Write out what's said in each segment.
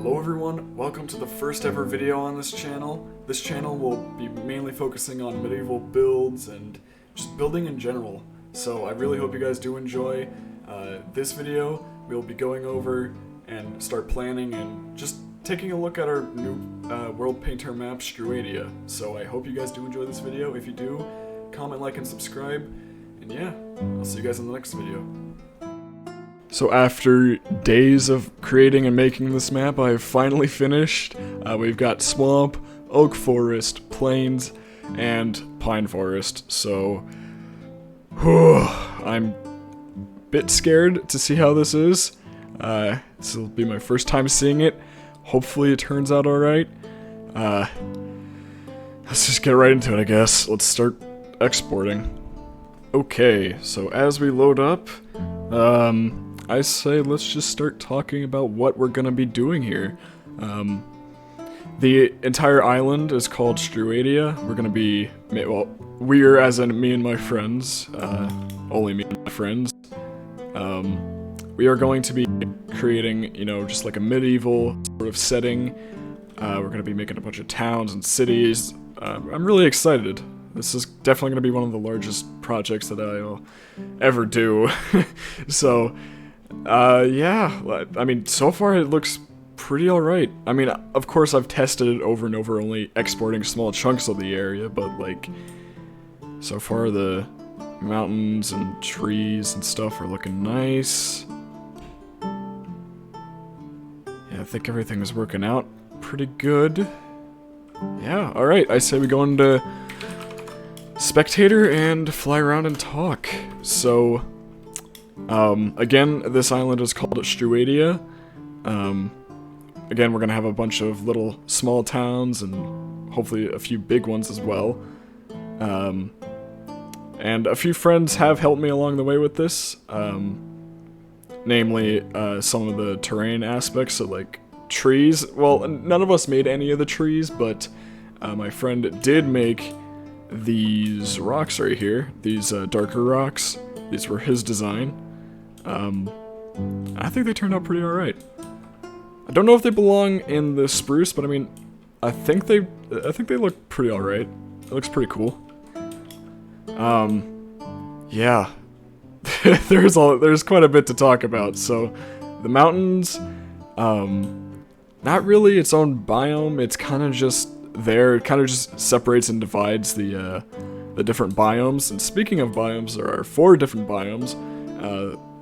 Hello everyone, welcome to the first ever video on this channel. This channel will be mainly focusing on medieval builds and just building in general. So I really hope you guys do enjoy. This video we'll be going over and start planning and just taking a look at our new Worldpainter map, Struadia. So I hope you guys do enjoy this video. If you do, comment, like, and subscribe. And yeah, I'll see you guys in the next video. So after days of creating and making this map, I have finally finished. We've got swamp, oak forest, plains, and pine forest. So, I'm a bit scared to see how this is. This will be my first time seeing it. Hopefully it turns out alright. Let's just get right into it, I guess. Let's start exporting. Okay, so as we load up, I say let's just start talking about what we're gonna be doing here. The entire island is called Struadia. We're gonna be, well, we're as in me and my friends, only me and my friends. We are going to be creating, you know, just like a medieval sort of setting. We're gonna be making a bunch of towns and cities. I'm really excited. This is definitely gonna be one of the largest projects that I'll ever do. So, yeah, I mean, so far it looks pretty alright. I mean, of course I've tested it over and over, only exporting small chunks of the area, but like, so far the mountains and trees and stuff are looking nice. Yeah, I think everything is working out pretty good. Yeah, alright, I say we go into spectator and fly around and talk. So, again, this island is called Struadia. Again, we're gonna have a bunch of little small towns and hopefully a few big ones as well. And a few friends have helped me along the way with this. Namely, some of the terrain aspects, so like trees. Well, none of us made any of the trees, but my friend did make these rocks right here. These darker rocks. These were his design. I think they turned out pretty alright. I don't know if they belong in the spruce, but I mean, I think they look pretty alright. It looks pretty cool. Yeah. there's quite a bit to talk about. So, the mountains, not really its own biome. It's kind of just there. It kind of just separates and divides the different biomes. And speaking of biomes, there are 4 different biomes.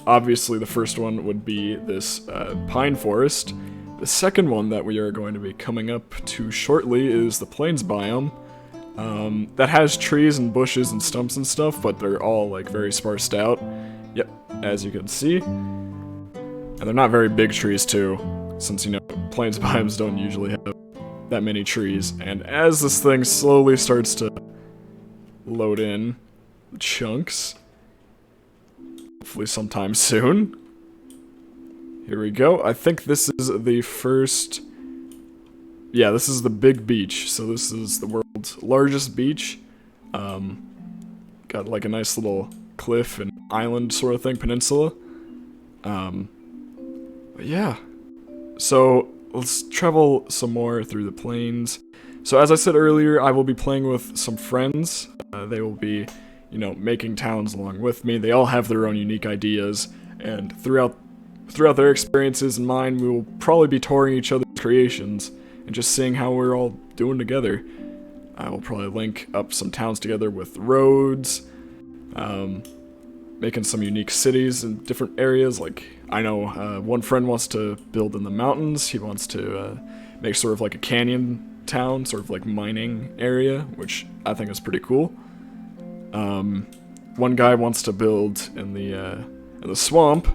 Obviously, the first one would be this pine forest. The second one that we are going to be coming up to shortly is the plains biome. That has trees and bushes and stumps and stuff, but they're all like very sparsed out. Yep, as you can see. And they're not very big trees too, since, you know, plains biomes don't usually have that many trees. And as this thing slowly starts to load in chunks, hopefully sometime soon. Here we go. I think this is the first... Yeah, this is the big beach. So this is the world's largest beach. Got like a nice little cliff and island sort of thing, peninsula. But yeah. So let's travel some more through the plains. So as I said earlier, I will be playing with some friends. They will be, you know, making towns along with me. They all have their own unique ideas, and throughout their experiences and mine, we will probably be touring each other's creations and just seeing how we're all doing together. I will probably link up some towns together with roads, making some unique cities in different areas. Like, I know one friend wants to build in the mountains. He wants to make sort of like a canyon town, sort of like mining area, which I think is pretty cool. One guy wants to build in the swamp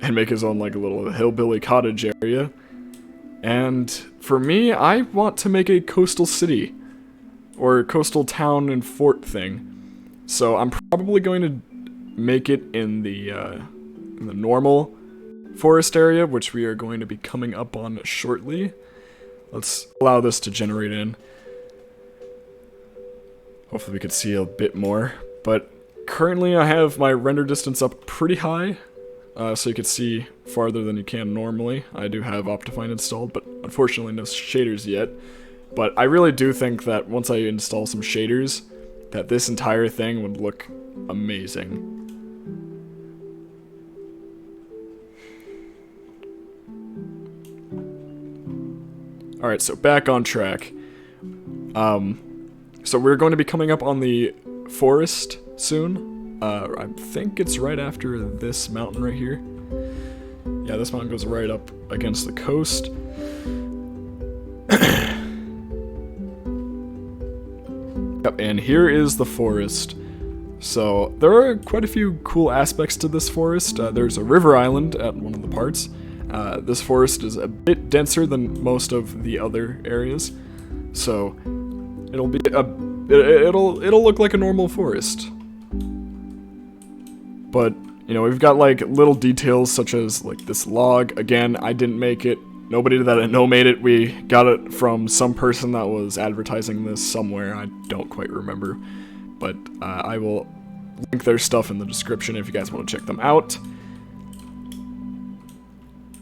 and make his own like a little hillbilly cottage area. And for me, I want to make a coastal city or coastal town and fort thing. So I'm probably going to make it in the normal forest area, which we are going to be coming up on shortly. Let's allow this to generate in. Hopefully we could see a bit more, but currently I have my render distance up pretty high. so you can see farther than you can normally. I do have Optifine installed, but unfortunately no shaders yet. But I really do think that once I install some shaders, that this entire thing would look amazing. Alright, so back on track. So we're going to be coming up on the forest soon. I think it's right after this mountain right here. Yeah, this mountain goes right up against the coast. Yep, and here is the forest. So there are quite a few cool aspects to this forest. There's a river island at one of the parts. This forest is a bit denser than most of the other areas, so it'll be it'll look like a normal forest. But you know, we've got like little details such as like this log. Again, I didn't make it. Nobody that I know made it. We got it from some person that was advertising this somewhere. I don't quite remember, but I will link their stuff in the description if you guys want to check them out.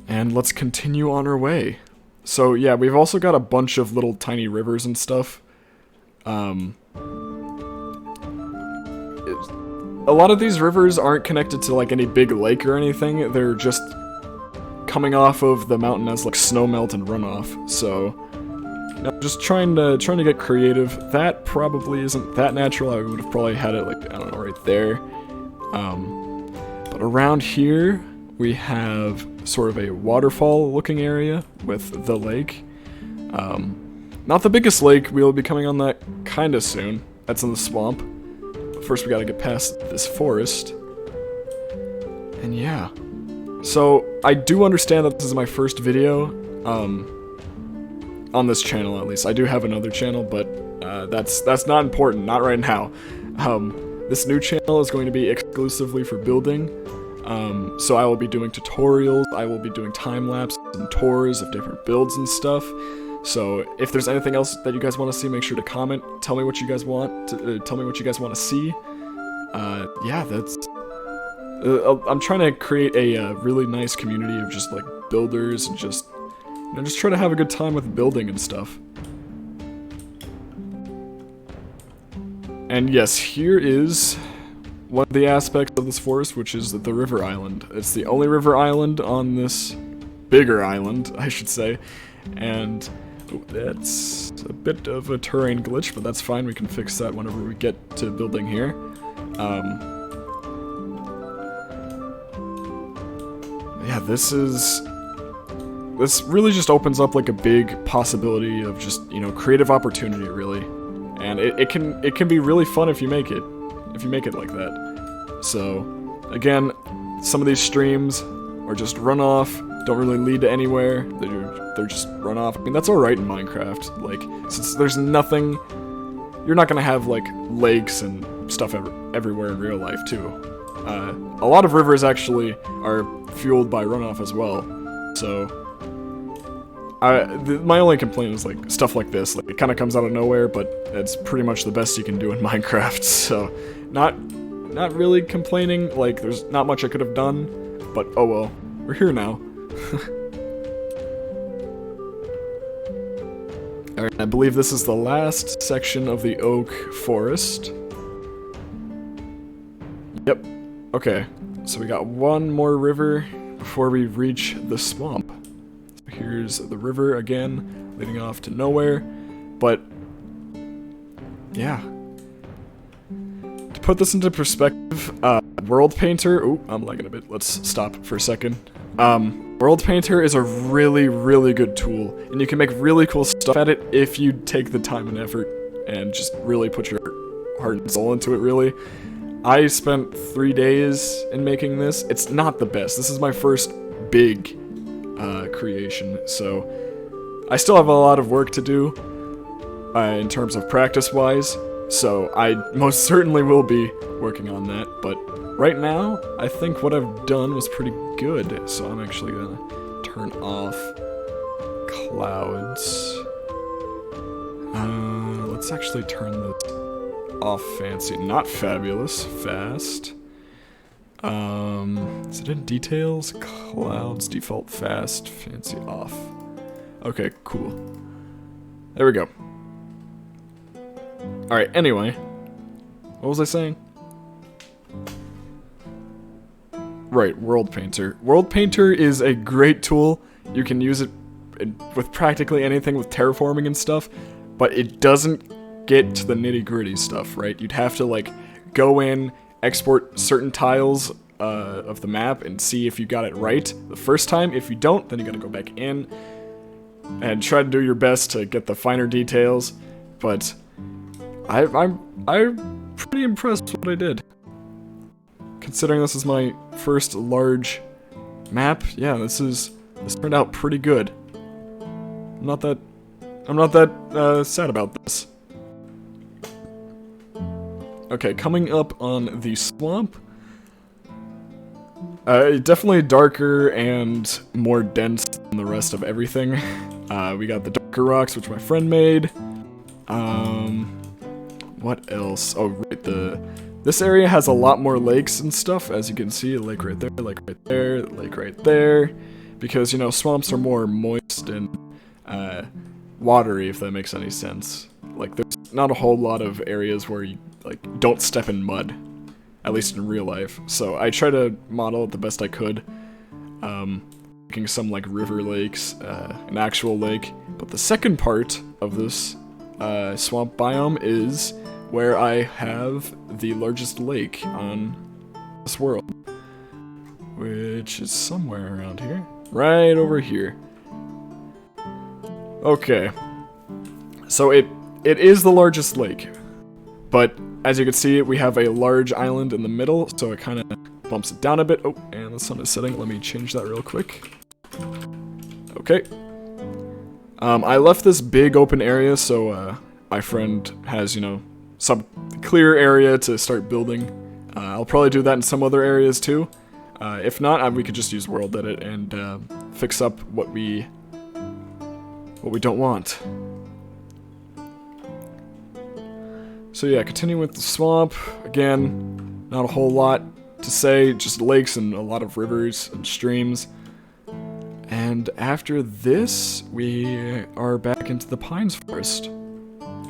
And let's continue on our way. So yeah, we've also got a bunch of little tiny rivers and stuff. A lot of these rivers aren't connected to like any big lake or anything. They're just coming off of the mountain as like snow melt and runoff. So you know, just trying to get creative. That probably isn't that natural. I would have probably had it like, I don't know, right there. But around here we have sort of a waterfall looking area with the lake. Not the biggest lake. We'll be coming on that kind of soon. That's in the swamp. But first we gotta get past this forest. And yeah. So I do understand that this is my first video on this channel, at least. I do have another channel, but that's not important, not right now. This new channel is going to be exclusively for building. So I will be doing tutorials, I will be doing time-lapse and tours of different builds and stuff. So if there's anything else that you guys want to see, make sure to comment. Tell me what you guys want. Tell me what you guys want to see. Yeah, that's... I'm trying to create a really nice community of just like builders and just, you know, just try to have a good time with building and stuff. And yes, here is one of the aspects of this forest, which is the river island. It's the only river island on this bigger island, I should say. And that's a bit of a terrain glitch, but that's fine. We can fix that whenever we get to building here. Yeah, this really just opens up like a big possibility of just, you know, creative opportunity, really. And it can be really fun if you make it like that. So again, some of these streams are just runoff, don't really lead to anywhere. They're just runoff. I mean, that's alright in Minecraft. Like, since there's nothing, you're not gonna have like lakes and stuff everywhere in real life too. A lot of rivers actually are fueled by runoff as well. So my only complaint is like stuff like this. Like, it kind of comes out of nowhere, but it's pretty much the best you can do in Minecraft. So not really complaining. Like, there's not much I could have done, but oh well, we're here now. Alright, I believe this is the last section of the oak forest. Yep. Okay, so we got one more river before we reach the swamp. So here's the river again, leading off to nowhere. But yeah, to put this into perspective, Worldpainter. Oh, I'm lagging a bit. Let's stop for a second. Worldpainter is a really, really good tool, and you can make really cool stuff at it if you take the time and effort and just really put your heart and soul into it, really. I spent 3 days in making this. It's not the best. This is my first big creation, so I still have a lot of work to do in terms of practice-wise, so I most certainly will be working on that, but right now, I think what I've done was pretty good, so I'm actually gonna turn off clouds. Let's actually turn this off fancy, not fabulous, fast. Is it in details? Clouds, default fast, fancy off. Okay, cool. There we go. Alright, anyway. What was I saying? Right, Worldpainter. Worldpainter is a great tool. You can use it with practically anything with terraforming and stuff, but it doesn't get to the nitty-gritty stuff, right? You'd have to, like, go in, export certain tiles of the map and see if you got it right the first time. If you don't, then you gotta go back in and try to do your best to get the finer details, but I'm pretty impressed with what I did. Considering this is my first large map, yeah, this turned out pretty good. I'm not that sad about this. Okay, coming up on the swamp. Definitely darker and more dense than the rest of everything. We got the darker rocks, which my friend made. What else? Oh, right, this area has a lot more lakes and stuff, as you can see. A lake right there, lake right there, lake right there. Because, you know, swamps are more moist and watery, if that makes any sense. Like, there's not a whole lot of areas where you, like, don't step in mud. At least in real life. So I try to model it the best I could. Making some, like, river lakes, an actual lake. But the second part of this swamp biome is where I have the largest lake on this world. Which is somewhere around here. Right over here. Okay. So it is the largest lake. But as you can see, we have a large island in the middle, so it kind of bumps it down a bit. Oh, and the sun is setting. Let me change that real quick. Okay. I left this big open area so my friend has, you know, some clear area to start building. I'll probably do that in some other areas too. If not, we could just use World Edit and fix up what we don't want. So yeah, continuing with the swamp. Again, not a whole lot to say, just lakes and a lot of rivers and streams. And after this, we are back into the Pines Forest.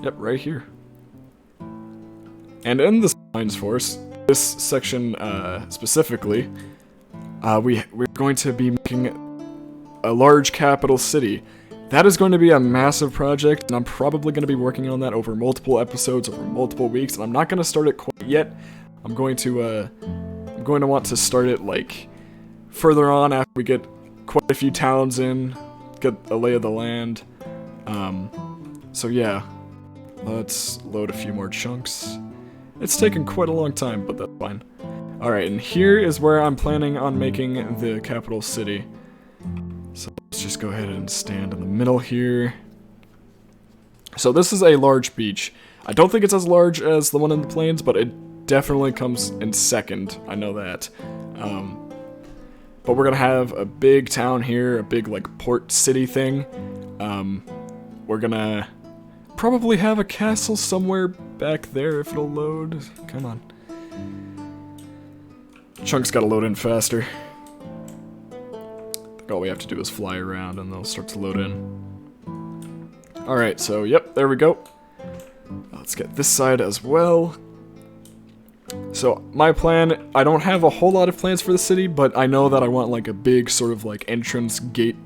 Yep, right here. And in this Pines Forest, this section specifically, we're going to be making a large capital city. That is going to be a massive project, and I'm probably going to be working on that over multiple episodes, over multiple weeks, and I'm not going to start it quite yet. I'm going to want to start it, like, further on after we get quite a few towns in, get a lay of the land. So yeah, let's load a few more chunks. It's taken quite a long time, but that's fine. Alright, and here is where I'm planning on making the capital city. So let's just go ahead and stand in the middle here. So this is a large beach. I don't think it's as large as the one in the plains, but it definitely comes in second. I know that. But we're gonna have a big town here, a big, like, port city thing. We're gonna probably have a castle somewhere back there if it'll load. Come on. Chunks gotta load in faster. All we have to do is fly around and they'll start to load in. Alright, so yep, there we go. Let's get this side as well. So my plan, I don't have a whole lot of plans for the city, but I know that I want, like, a big sort of, like, entrance gate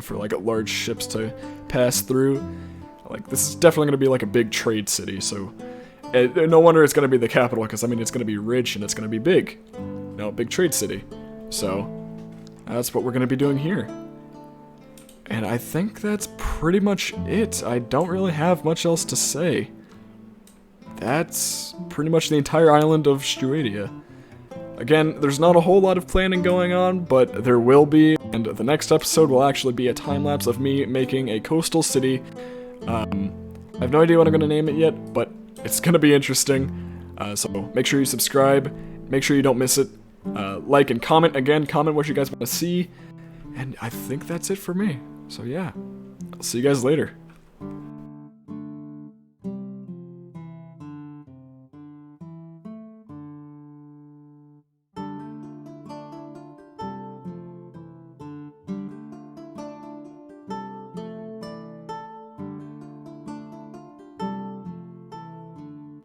for, like, large ships to pass through. Like, this is definitely going to be, like, a big trade city, so no wonder it's going to be the capital, because I mean it's going to be rich and it's going to be big. You know, a big trade city. So that's what we're going to be doing here. And I think that's pretty much it. I don't really have much else to say. That's pretty much the entire island of Struadia. Again, there's not a whole lot of planning going on, but there will be, and the next episode will actually be a time-lapse of me making a coastal city. I have no idea what I'm going to name it yet, but it's going to be interesting. So make sure you subscribe, make sure you don't miss it. Like and comment, again, comment what you guys want to see. And I think that's it for me. So yeah, I'll see you guys later.